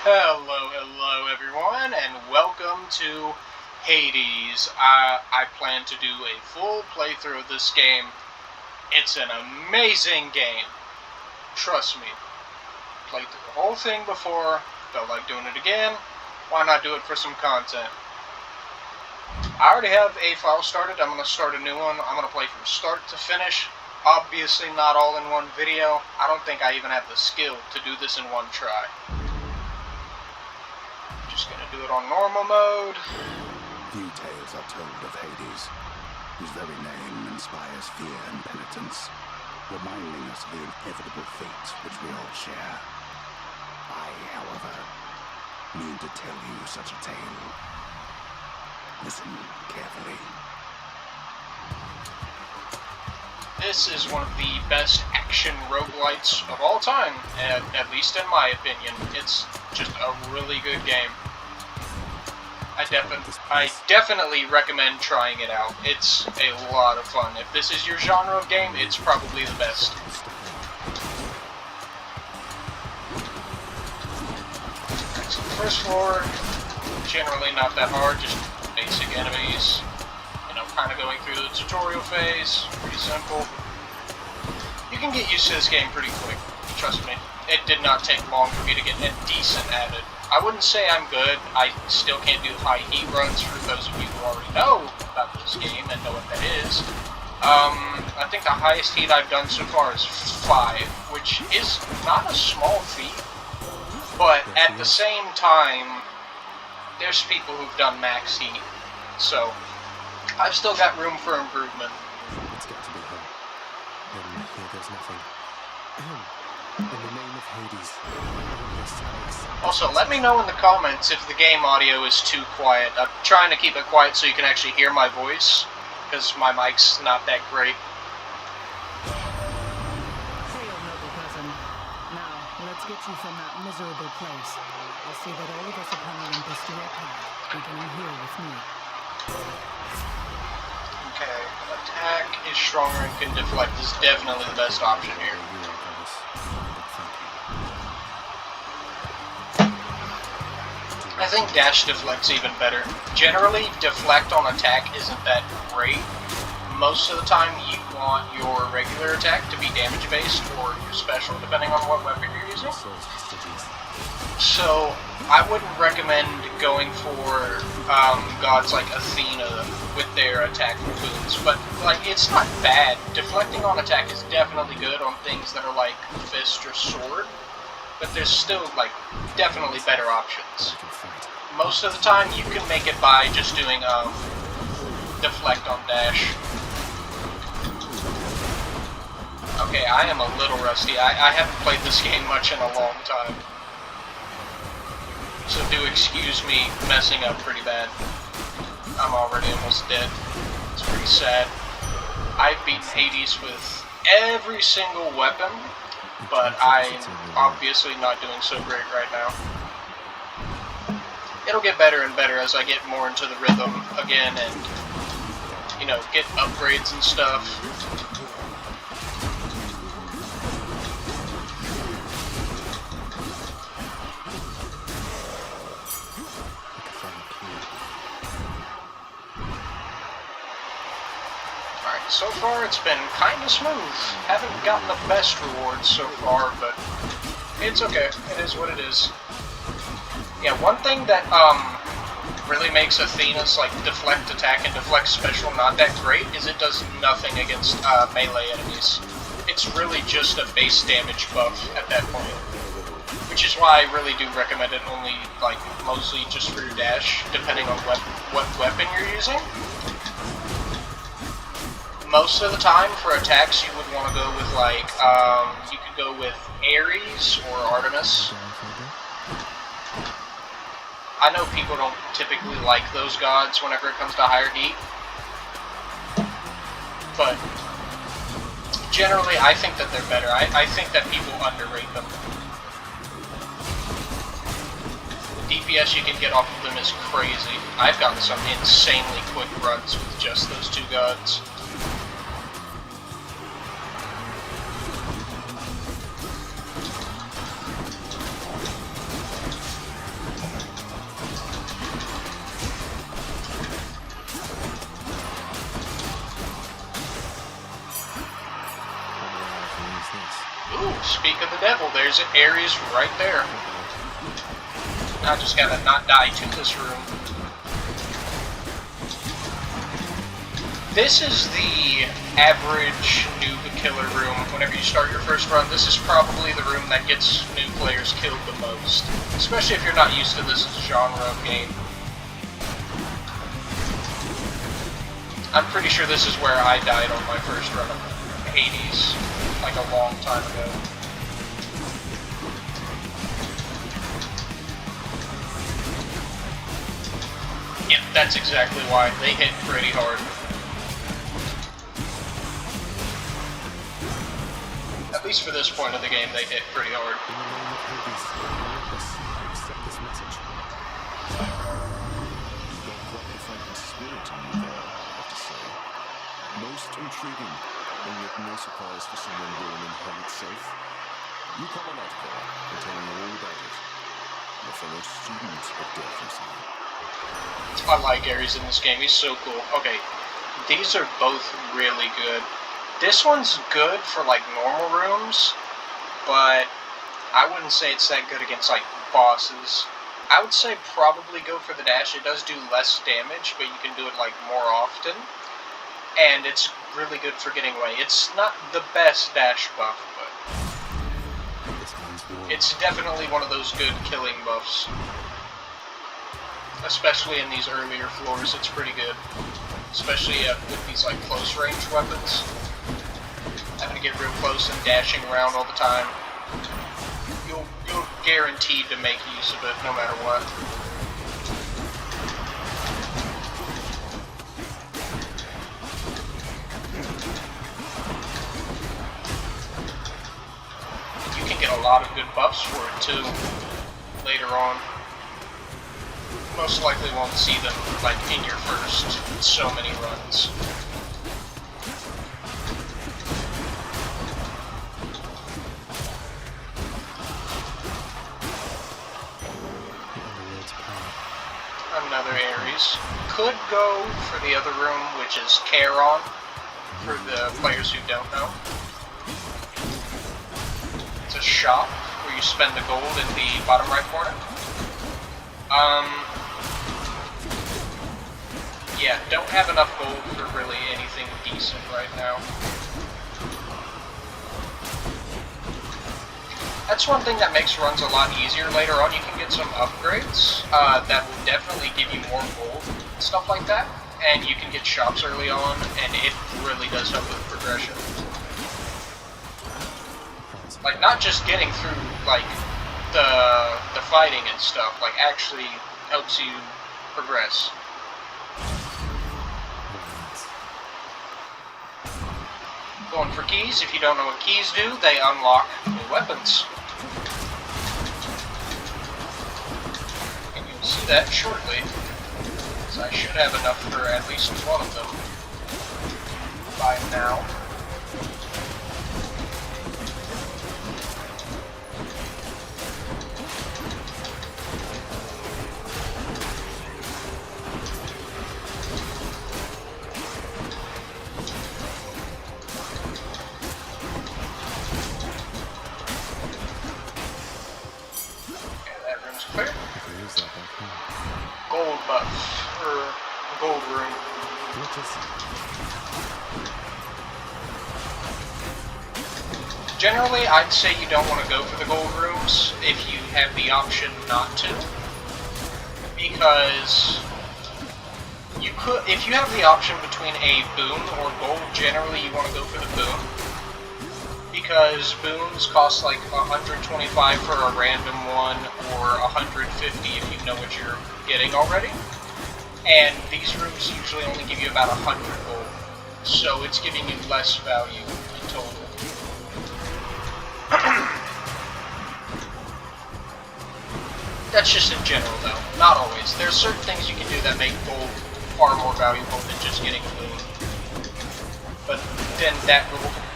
Hello everyone, and welcome to Hades. I plan to do a full playthrough of this game. It's an amazing game. Trust me. Played through the whole thing before, felt like doing it again. Why not do it for some content? I already have a file started. I'm going to start a new one. I'm going to play from start to finish. Obviously not all in one video. I don't think I even have the skill to do this in one try. Just gonna do it on normal mode. Few tales are told of Hades, whose very name inspires fear and penitence, reminding us of the inevitable fate which we all share. I, however, mean to tell you such a tale. Listen carefully. This is one of the best action roguelites of all time, at least in my opinion. It's just a really good game. I definitely recommend trying it out. It's a lot of fun. If this is your genre of game, it's probably the best. So the first floor, generally not that hard, just basic enemies. You know, kind of going through the tutorial phase, pretty simple. You can get used to this game pretty quick, trust me. It did not take long for me to get a decent at it. I wouldn't say I'm good. I still can't do high heat runs for those of you who already know about this game and know what that is. I think the highest heat I've done so far is 5, which is not a small feat, but at the same time, there's people who've done max heat, so I've still got room for improvement. It's got to be her. Then here there's nothing. In the name of Hades. Also, let me know in the comments if the game audio is too quiet. I'm trying to keep it quiet so you can actually hear my voice, because my mic's not that great. Hail, noble cousin. Now, let's get you from that miserable place. I'll see that all of us upon Olympus do our part, beginning here with me. Okay, attack is stronger and can deflect is definitely the best option here. I think dash deflect's even better. Generally, deflect on attack isn't that great. Most of the time you want your regular attack to be damage based or your special, depending on what weapon you're using. So, I wouldn't recommend going for gods like Athena with their attack moves, but like it's not bad. Deflecting on attack is definitely good on things that are like fist or sword, but there's still like definitely better options. Most of the time you can make it by just doing deflect on dash. Okay, I am a little rusty. I haven't played this game much in a long time. So do excuse me messing up pretty bad. I'm already almost dead. It's pretty sad. I've beaten Hades with every single weapon, but I'm obviously not doing so great right now. It'll get better and better as I get more into the rhythm again and, you know, get upgrades and stuff. Alright, so far it's been kinda smooth. Haven't gotten the best rewards so far, but it's okay. It is what it is. Yeah, one thing that really makes Athena's like deflect attack and deflect special not that great is it does nothing against melee enemies. It's really just a base damage buff at that point, which is why I really do recommend it only like mostly just for your dash, depending on what weapon you're using. Most of the time for attacks you would want to go with like you could go with Ares or Artemis. I know people don't typically like those gods whenever it comes to higher heat, but generally I think that they're better. I think that people underrate them. The DPS you can get off of them is crazy. I've gotten some insanely quick runs with just those two gods. Speak of the devil, there's Ares right there. I just gotta not die to this room. This is the average noob killer room. Whenever you start your first run, this is probably the room that gets new players killed the most. Especially if you're not used to this genre of game. I'm pretty sure this is where I died on my first run of Hades, like a long time ago. Yep, that's exactly why. They hit pretty hard. At least for this point of the game, they hit pretty hard. In the name of Hades, Olympus, accept this message. You've got quite the fighting spirit in you there, I have to say. Most intriguing, and yet no surprise for someone born in hell itself. You come on out there and tell me all about it. Your fellow student of death, you see. I like Ares in this game, he's so cool. Okay, these are both really good. This one's good for like normal rooms, but I wouldn't say it's that good against like bosses. I would say probably go for the dash. It does do less damage, but you can do it like more often. And it's really good for getting away. It's not the best dash buff, but it's definitely one of those good killing buffs. Especially in these earlier floors, it's pretty good. Especially with these like close range weapons. Having to get real close and dashing around all the time. You're guaranteed to make use of it no matter what. You can get a lot of good buffs for it too later on. Most likely won't see them like in your first so many runs. Another Ares. Could go for the other room, which is Charon, for the players who don't know. It's a shop where you spend the gold in the bottom right corner. Yeah, don't have enough gold for really anything decent right now. That's one thing that makes runs a lot easier. Later on, you can get some upgrades that will definitely give you more gold and stuff like that. And you can get shops early on, and it really does help with progression. Like, not just getting through, like, the fighting and stuff, like, actually helps you progress. Going for keys. If you don't know what keys do, they unlock new weapons. And you'll see that shortly. So I should have enough for at least one of them by now. Gold buff, or gold room. Generally, I'd say you don't want to go for the gold rooms if you have the option not to. Because you could, if you have the option between a boon or gold, generally you want to go for the boon. Because boons cost like 125 for a random one, or 150 if you know what you're getting already. And these rooms usually only give you about 100 gold, so it's giving you less value in total. That's just in general though, not always. There's certain things you can do that make gold far more valuable than just getting a boon. But then that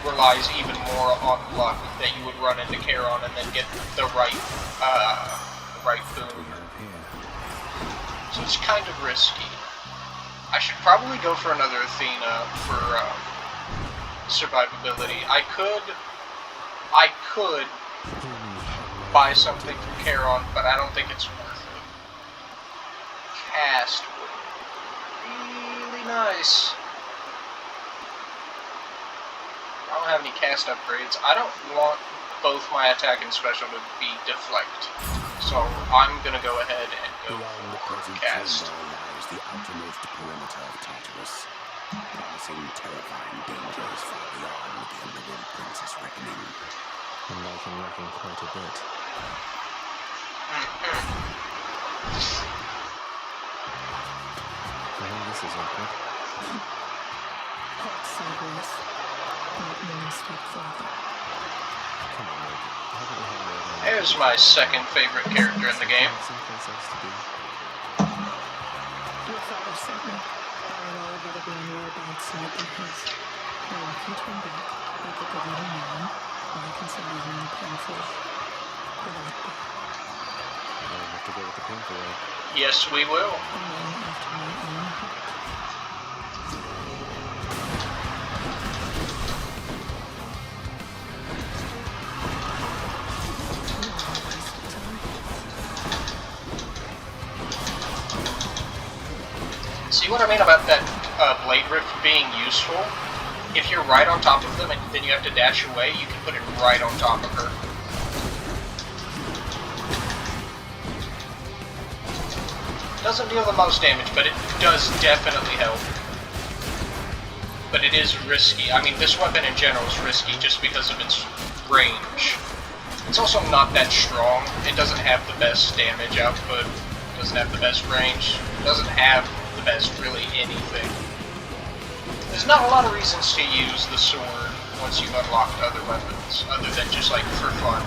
relies even more on luck, that you would run into Charon and then get the right boon. So it's kind of risky. I should probably go for another Athena for survivability. I could I could buy something from Charon, but I don't think it's worth it. Cast would be really nice. I don't have any cast upgrades. I don't want both my attack and special to be deflect. So I'm gonna go ahead and go Beyond the for present cast. chamber lies the outermost perimeter of Tartarus, promising terrifying dangers far beyond the Underworld Prince's reckoning. And I can reckon quite a bit. Well, this is awkward. Halt, Cerberus. Not one step further. Come on, Logan. Haven't we had a word on There's my second favorite character in the game. Someplace else to be. Your father sent me. I would all rather be on your bad side than his. Now I can turn back, like a good little man, or I can send you in the painful. I'll have to go with the painful way. Yes, we will. And then after my own heart. See what I mean about that Blade Rift being useful? If you're right on top of them and then you have to dash away, you can put it right on top of her. Doesn't deal the most damage, but it does definitely help. But it is risky. I mean, this weapon in general is risky just because of its range. It's also not that strong. It doesn't have the best damage output. It doesn't have the best range. It doesn't have the best really anything. There's not a lot of reasons to use the sword once you've unlocked other weapons, other than just like for fun.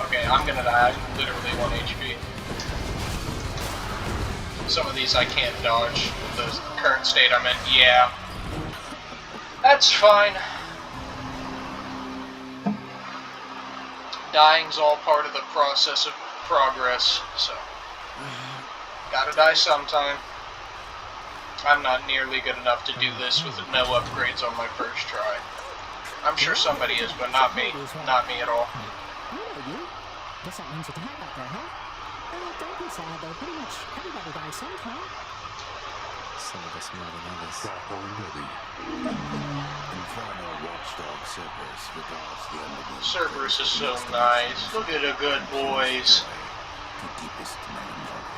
Okay, I'm gonna die. I'm literally 1 HP. Some of these I can't dodge with the current state I'm in. Yeah. That's fine. Dying's all part of the process of progress, so gotta die sometime. I'm not nearly good enough to do this with no upgrades on my first try. I'm sure somebody is, but not me. Not me at all. I know you. Guess that means you can help out there, huh? Well, don't be sad, though. Pretty much everybody dies sometime. Some of us more than others. Already. Infernal watchdog Cerberus regards the Underworld. Cerberus is so nice. Look at the good boys. The deepest melancholy.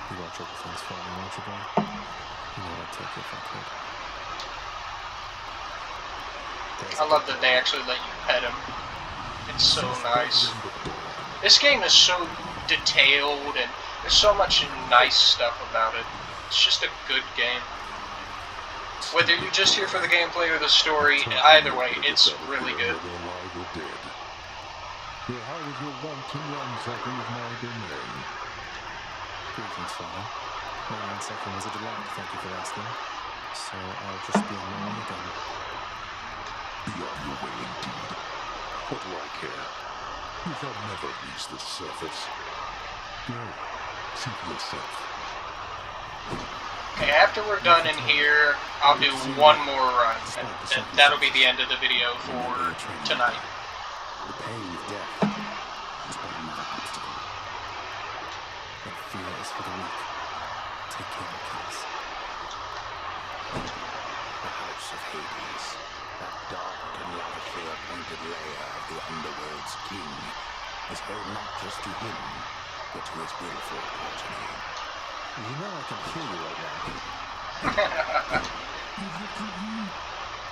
You watch over things for me, won't you, boy? You know I'd take it if I could. I love that they actually let you pet him. It's so nice. This game is so detailed and there's so much nice stuff about it. It's just a good game. Whether you're just here for the gameplay or the story, either way, it's really good. How is your wanton ransacking of my domain? Greetings, Father. My ransacking was a delight, thank you for asking. So I'll just be on my way again. Be on your way indeed. What do I care? You shall never reach the surface. Go, see for yourself. Okay, after we're done in here, I'll do one more run, and that'll be the end of the video for tonight. The pain of death is but another obstacle. But fear is for the weak. Take care, Achilles. The House of Hades, that dark and lavishly appointed lair of the Underworld's king, is home not just to him, but to his willful progeny. You know I can hear you right now. You have come home.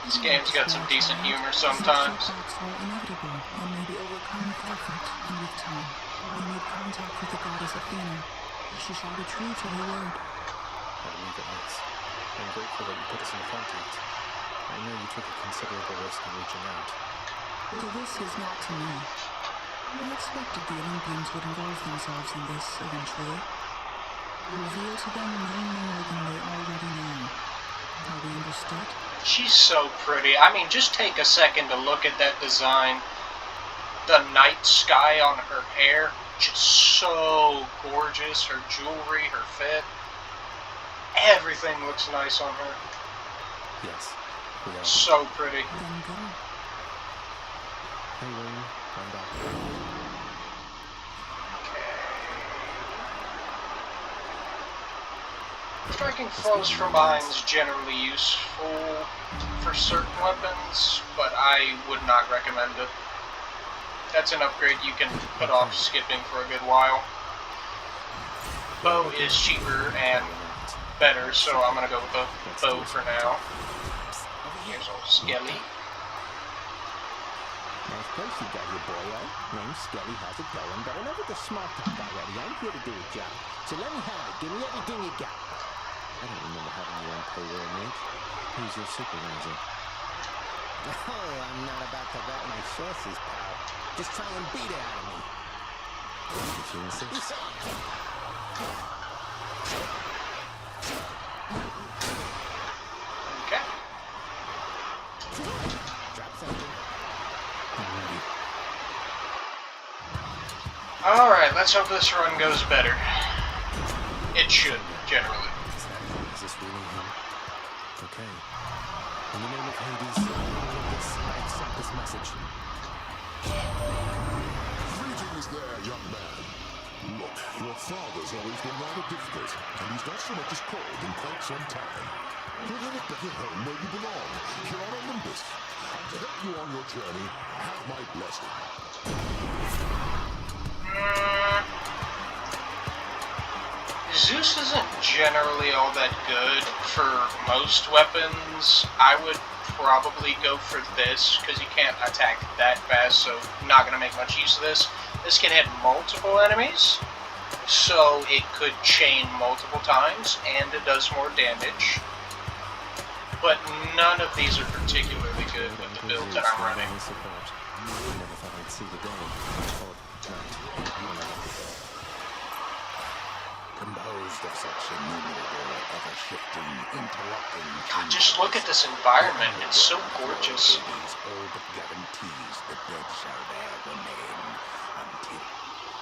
This game's got some decent humor sometimes. Setbacks are inevitable and may be overcome with effort and with time. We made contact with the goddess Athena. She shall be true to her word. I believe it, Max. I'm grateful that you put us in contact. I know you took a considerable risk in reaching out. The risk is not to me. I expected the Olympians would involve themselves in this eventually. Reveal to them no more than they already know. Are we understood? She's so pretty. I mean, just take a second to look at that design. The night sky on her hair, just so gorgeous. Her jewelry, her fit. Everything looks nice on her. Yes, we are. So pretty. Then go. Hey, Wayne. I'm back. Striking foes from behind is generally useful for certain weapons, but I would not recommend it. That's an upgrade you can put off skipping for a good while. Bow is cheaper and better, so I'm gonna go with the bow for now. Here's old Skelly. Nice place you got here, boyo. Name's Skelly, how's it going? But enough with the small talk already. I'm here to do a job. So let me have it. Give me everything you got. I don't remember having you on payroll, mate. Who's your supervisor? Oh, I'm not about to vet my sources, pal. Just try and beat it out of me. If you insist. Okay. Drop something. I'm ready. Alright, let's hope this run goes better. It should, generally. Is this really him? Okay. In the name of Hades, I accept this message. Greetings there, young man. Look, your father's always been rather difficult, and he's not so much as called in quite some time. You'll have a better home where you belong, here on Olympus. And to help you on your journey, have my blessing. Zeus isn't generally all that good for most weapons. I would probably go for this, because you can't attack that fast, so not going to make much use of this. This can hit multiple enemies, so it could chain multiple times, and it does more damage. But none of these are particularly good with the build that I'm running. I never thought I'd see the day. Or night. Composed of such innumerable, ever-shifting, interlocking... God, just look at this environment. It's so gorgeous. These all but guarantees the dead shall there remain until...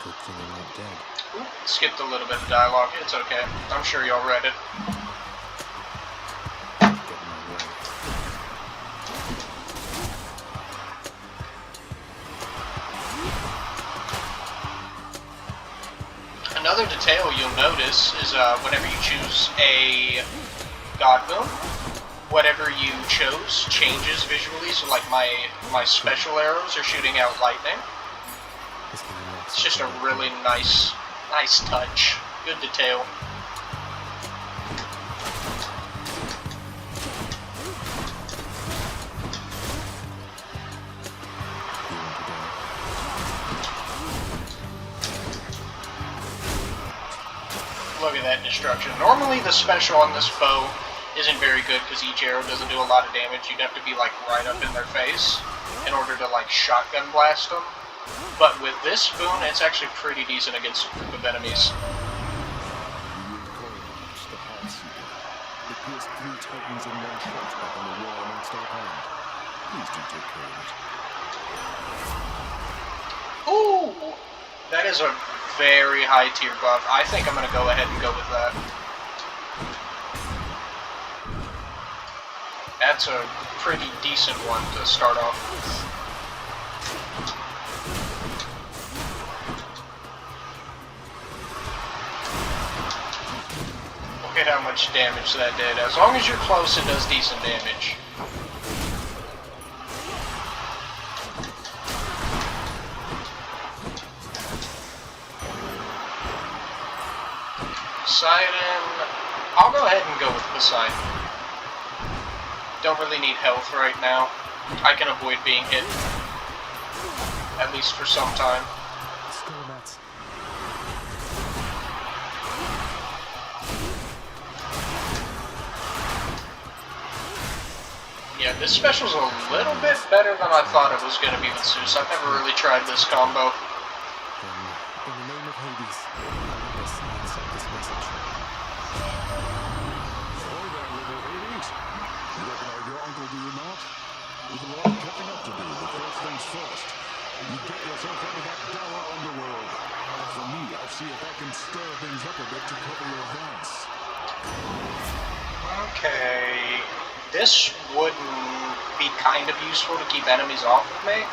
Good thing I'm not dead. Ooh, skipped a little bit of dialogue. It's okay. I'm sure y'all read it. Get in my way. Another detail you'll notice is whenever you choose a God Boon, whatever you chose changes visually. So like my special arrows are shooting out lightning. This can unlock It's just a something. really nice touch. Good detail. You want to go? Look at that destruction. Normally the special on this bow isn't very good because each arrow doesn't do a lot of damage. You'd have to be like right up in their face in order to like shotgun blast them. But with this boon, it's actually pretty decent against a group of enemies. You Coriolanus, the Heartseeker. It pierced 3 titans in one shot back on the war amongst our hand. Please do take care of it. Ooh! That is a very high tier buff. I think I'm going to go ahead and go with that. That's a pretty decent one to start off with. Look at how much damage that did. As long as you're close, it does decent damage. Poseidon. I'll go ahead and go with Poseidon. Don't really need health right now. I can avoid being hit. At least for some time. Skull mats. Yeah, this special's a little bit better than I thought it was going to be with Zeus. I've never really tried this combo. Then, in the name of Hades, Olympus, I accept this message. So there, little Hades. You recognize your uncle, do you not? There's a lot of catching up to do, but first things first. You get yourself out of that dour underworld. As for me, I'll see if I can stir things up a bit to cover your advance. Okay. This wouldn't be kind of useful to keep enemies off of me.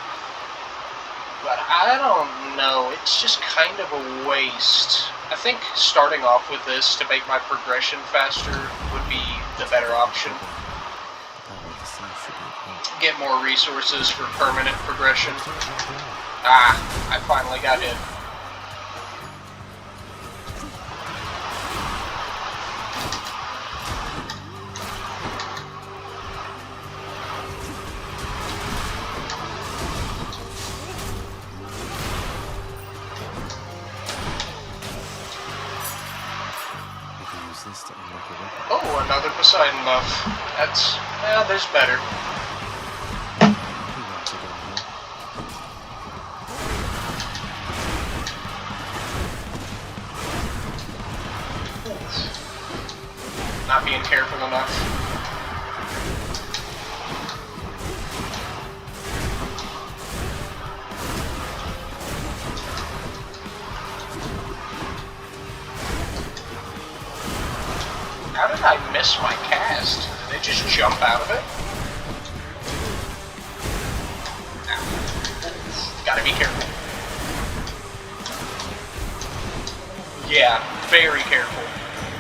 But I don't know, it's just kind of a waste. I think starting off with this to make my progression faster would be the better option. The power of the sea should be at hand. Get more resources for permanent progression. Ah, I finally got hit. We can use this to unlock a weapon. Oh, another Poseidon buff. That's, yeah, there's better. He wants to get on here. Not being careful enough. How did I miss my cast? Did they just jump out of it? Ow. Gotta be careful. Yeah, very careful.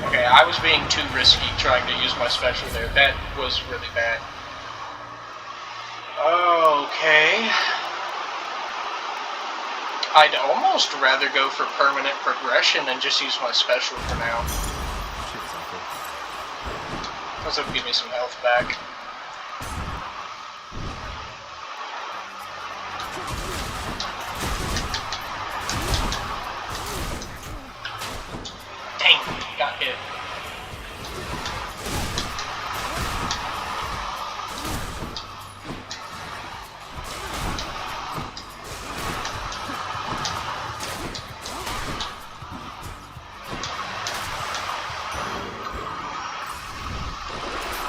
Okay, I was being too risky trying to use my special there. That was really bad. Okay. I'd almost rather go for permanent progression and just use my special for now. Shit's awful. Because it'll give me some health back. Dang, got hit.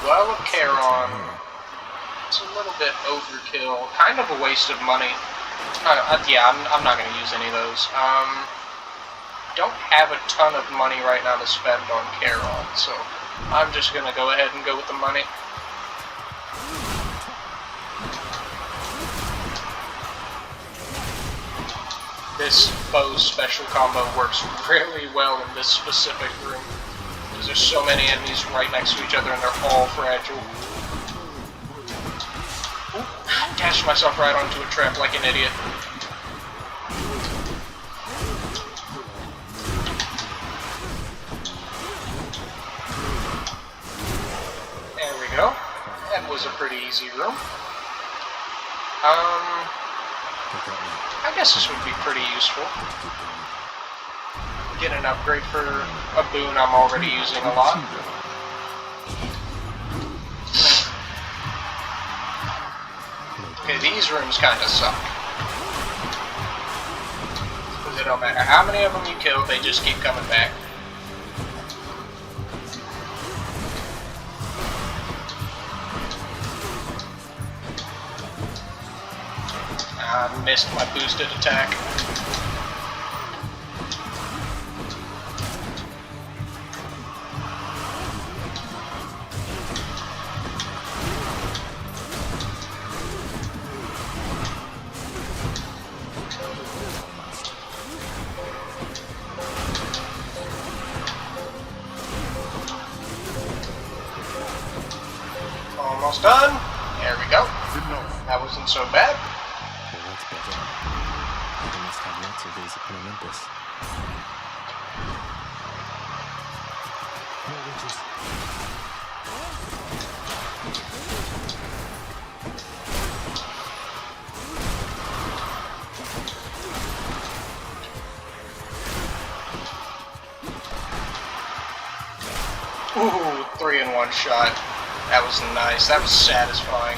Well, Charon. It's a little bit overkill. Kind of a waste of money. Yeah, I'm not going to use any of those. Don't have a ton of money right now to spend on Charon, so I'm just going to go ahead and go with the money. This bow special combo works really well in this specific room. Because there's so many enemies right next to each other and they're all fragile. Oop, dashed myself right onto a trap like an idiot. There we go. That was a pretty easy room. I guess this would be pretty useful. Get an upgrade for a boon I'm already using a lot. Okay, these rooms kind of suck. Because it don't matter how many of them you kill, they just keep coming back. I missed my boosted attack. Almost done. There we go. That wasn't so bad. Well, that's better. We must have lots of these upon Olympus. More witches. Ooh, 3-in-1 shot. That was nice. That was satisfying.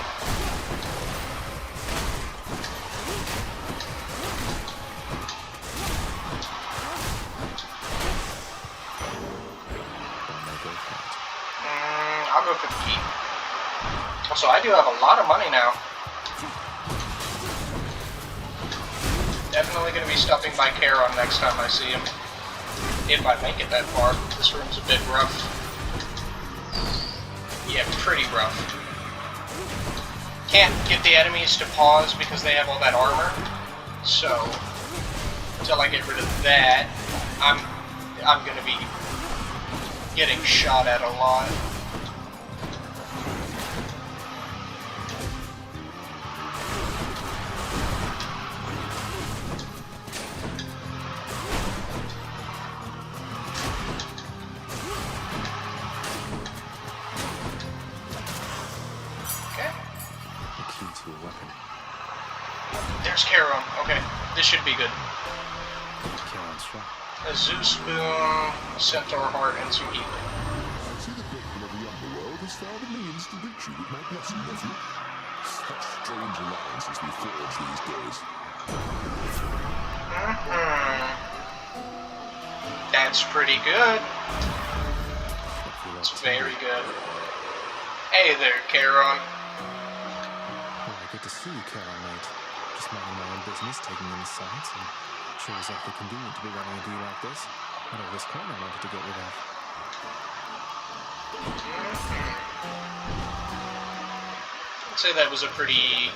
I'll go for the key. Also, I do have a lot of money now. Definitely going to be stopping by Charon next time I see him. If I make it that far. This room's a bit rough. Yeah, pretty rough. Can't get the enemies to pause because they have all that armor. So until I get rid of that, I'm gonna be getting shot at a lot. There's Charon. Okay, this should be good. A Zeus Boon, Centaur Heart, and some healing. I see the people of the underworld has found a means to reach you with my blessing, nephew. Such strange alliances we forge these days. That's pretty good. It's very good. Hey there, Charon. Well, good to see you, Charon, mate. Just minding my own business, taking in the sights, and sure is awfully convenient to be running a deal like this. What all this coin I wanted to get rid of. I'd say that was a pretty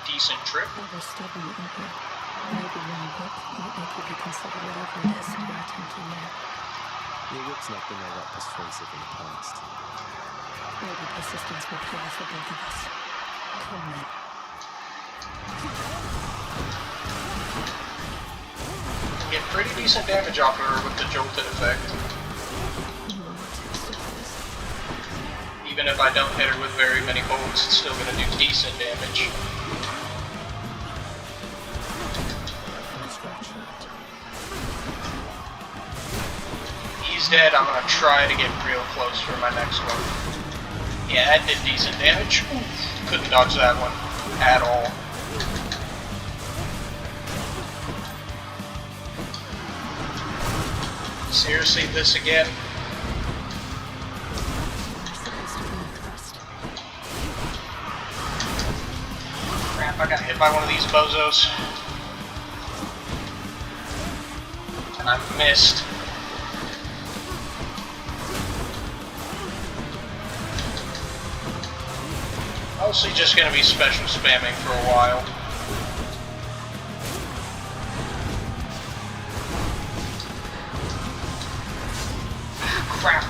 decent trip. You're stubborn, Edward. Maybe one whip might make you reconsider whatever it is you're attempting now. Your whip's not been all that persuasive in the past. Maybe persistence will kill for both of us. Come on. Get pretty decent damage off of her with the jolted effect. Even if I don't hit her with very many bolts, it's still going to do decent damage. He's dead. I'm going to try to get real close for my next one. Yeah, that did decent damage. Oof, couldn't dodge that one at all. Seriously, this again? Crap, I got hit by one of these bozos. And I missed. Mostly just gonna be special spamming for a while. Crap.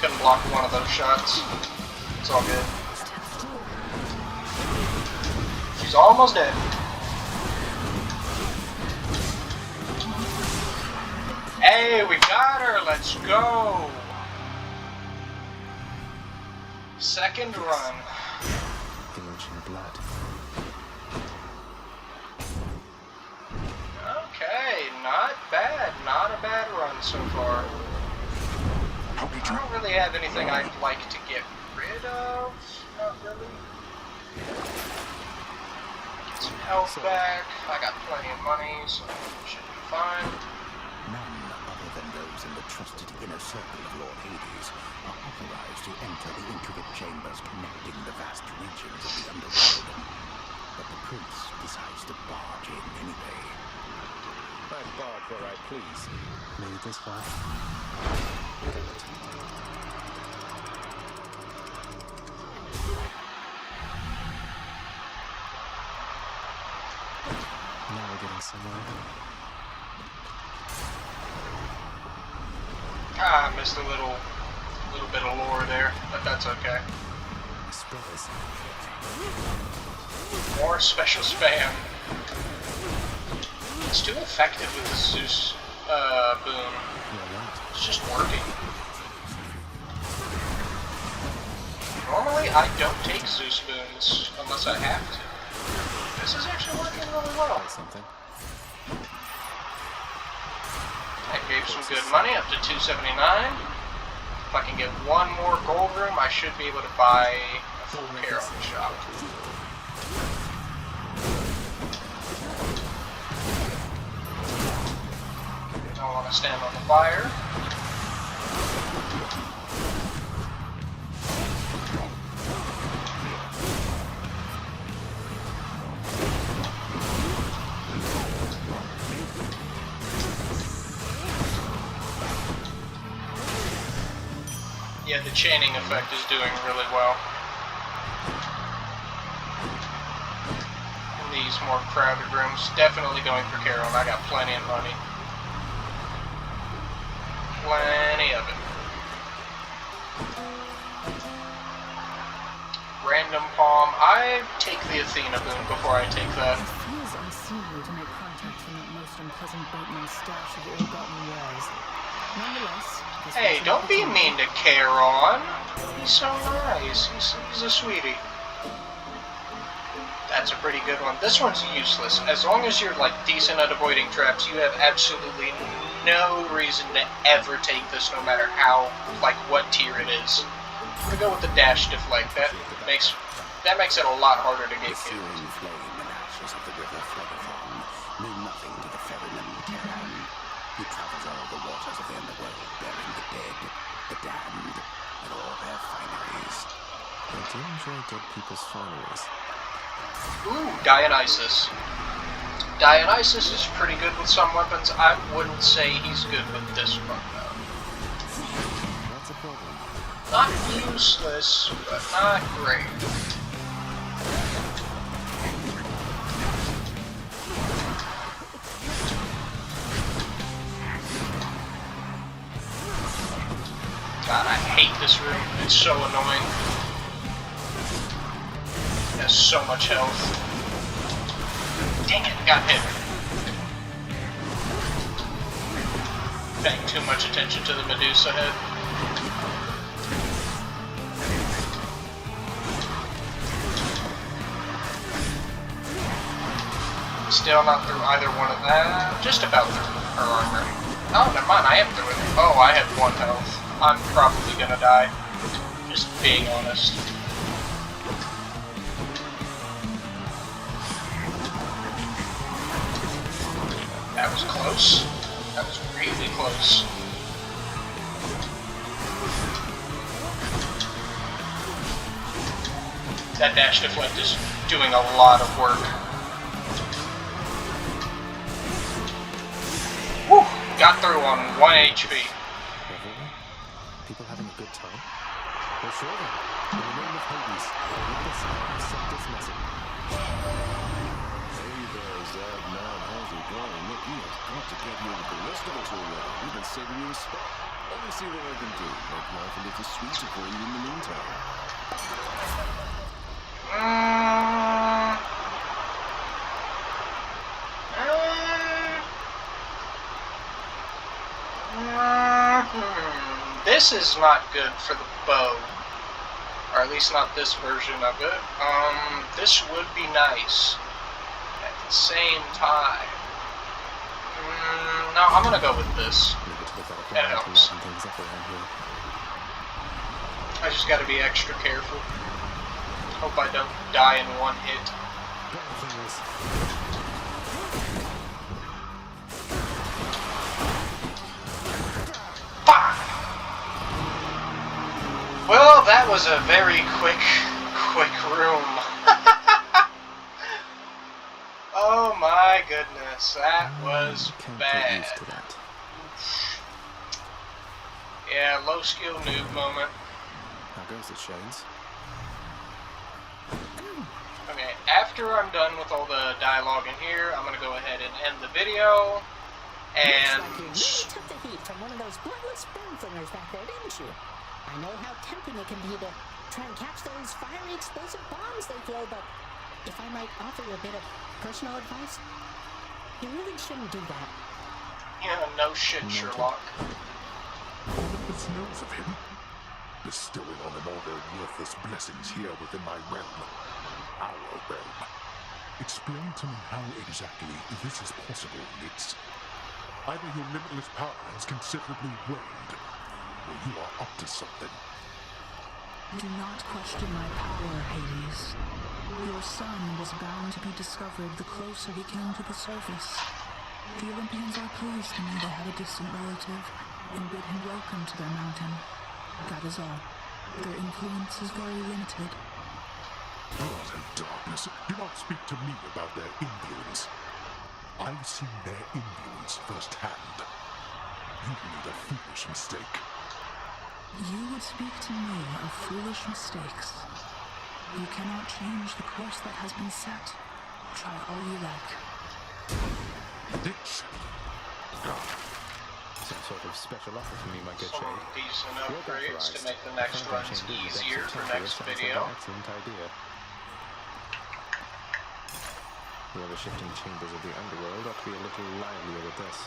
Couldn't block one of those shots. It's all good. She's almost dead. Hey, we got her! Let's go! Second run. Guillotine blood. Okay, not bad. Not a bad run so far. I don't really have anything I'd like to get rid of. Not really. Get some health back. I got plenty of money, so should be fine. None other than those in the trusted inner circle of Lord Hades are authorized to enter the intricate chambers connecting the vast regions of the underworld. But the prince decides to barge in anyway. I'd barge where I please. Made it this far. Now we're getting somewhere. Ah, I missed a little bit of lore there, but that's okay. Spreaders. More special spam. It's too effective with the Zeus boom. You're right. It's just working. Normally, I don't take Zeus boons unless I have to. This is actually working really well. Try something. I gave some good money, up to $279. If I can get one more gold room, I should be able to buy a full Charon shop. Don't want to stand on the fire. Yeah, the chaining effect is doing really well. In these more crowded rooms, definitely going for Carol. I got plenty of money. Plenty of it. Random palm. I take the Athena boon before I take that. It feels unseemly to make contact from that most unpleasant boatman's stash of ill-gotten wares. Nonetheless, this Hey, was an don't be opportunity. mean to Charon. He's so nice. He's a sweetie. That's a pretty good one. This one's useless. As long as you're like decent at avoiding traps, you have absolutely no reason to ever take this, no matter how, like, what tier it is. I'm gonna go with the dash deflect. That makes it a lot harder to The get killed. searing flame and ashes of the river Phlegethon mean nothing to the ferryman Terran. He travels all the waters of the underworld, bearing the dead, the damned, and all their fineries. I do enjoy dead people's fineries. Ooh, Dionysus. Dionysus is pretty good with some weapons. I wouldn't say he's good with this one, though. That's a problem. Not useless, but not great. God, I hate this room. It's so annoying. It has so much health. Dang it, got hit. Paying too much attention to the Medusa head. Still not through either one of that. Just about through her armor. Oh, never mind, I am through it. Oh, I have 1 health. I'm probably gonna die. Just being honest. That was close. That was really close. That dash deflect is doing a lot of work. Whew! Got through on 1 HP. Everyone? People having a good time? Well, sure then. In the name of Hades, let us send this message. Hey there, Zag man. How's it going? Look, we have got to get here with the rest of us already. We've been saving you a spot. Let me see what I can do. Make life a little sweeter for you in the meantime. This is not good for the bow. Or at least not this version of it. This would be nice. At the same time. No, I'm gonna go with this. Leave it to the better That plan to helps. liven things up around here. I just gotta be extra careful. Hope I don't die in 1 hit. Go, fellas. Fuck! Well, that was a very quick room. Oh my goodness, that was Can't get bad. used to that. Yeah, low skill noob moment. How goes it, Shanes? Okay, after I'm done with all the dialogue in here, I'm gonna go ahead and end the video. And Looks like you really took the heat from one of those bloodless burnfingers back there, didn't you? I know how tempting it can be to try and catch those fiery explosive bombs they throw, but if I might offer you a bit of personal advice, you really shouldn't do that. yeah, no shit, Sherlock. Olympus knows of him, bestowing on him all their worthless blessings here within my realm. Our realm. Explain to me how exactly this is possible, Nix. Either your limitless power has considerably waned, or you are up to something. Do not question my power, Hades. Your son was bound to be discovered the closer he came to the surface. The Olympians are pleased to know they have a distant relative and bid him welcome to their mountain. That is all. Their influence is very limited. Blood and darkness, do not speak to me about their influence. I've seen their influence firsthand. You made a foolish mistake. You would speak to me of foolish mistakes. You cannot change the course that has been set. Try all you like. Ditch. Some sort of special offer for me, my good Some shade. decent Work upgrades to authorized. make the next Fountain runs chamber with easier extra for temperature next sounds like video. an excellent idea. The ever shifting chambers of the underworld ought to be a little livelier with this.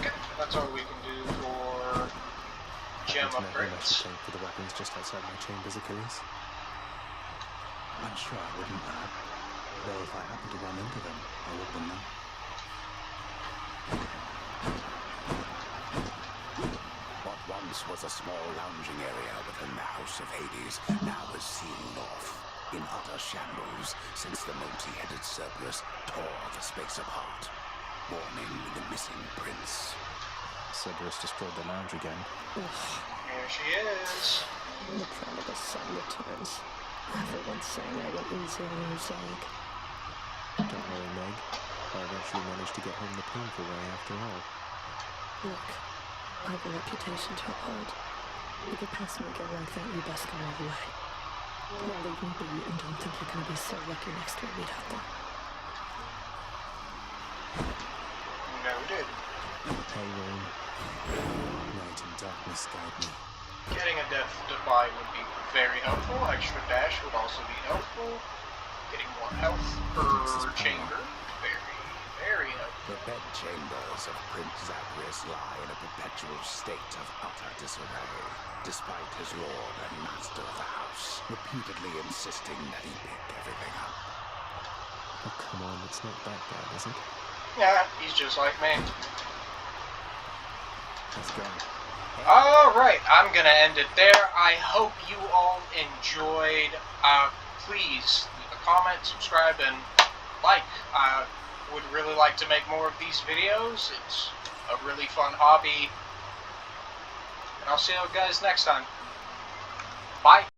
Okay, that's all we can do for gem There's nothing else upgrades. to take for the weapons just outside my chambers, Achilles. I'm sure I wouldn't, lad. Though if I happen to run into them, I would them know. What once was a small lounging area within the House of Hades now is sealed off, in utter shambles, since the multi-headed Cerberus tore the space apart, mourning the missing prince. Cerberus destroyed the lounge again. Here she is. The prodigal son returns. Everyone's saying I went easy on you, Zag. Don't worry, Meg. I eventually managed to get home the painful way after all. Look, I have a reputation to uphold. You could pass me again like that, you best go all the way. Now leave me be and don't think you're gonna be so lucky next to meet out there. Noted. Hey, Rain. Night and darkness guide me. Getting a Death Defy would be very helpful. Extra dash would also be helpful. Getting more health per chamber. Very, very helpful. The bedchambers of Prince Zagreus lie in a perpetual state of utter disarray, despite his lord and master of the house repeatedly insisting that he pick everything up. Oh, come on. It's not that bad, is it? Yeah, he's just like me. Let's go. Alright, I'm gonna end it there. I hope you all enjoyed. Please leave a comment, subscribe, and like. I would really like to make more of these videos. It's a really fun hobby. And I'll see you guys next time. Bye.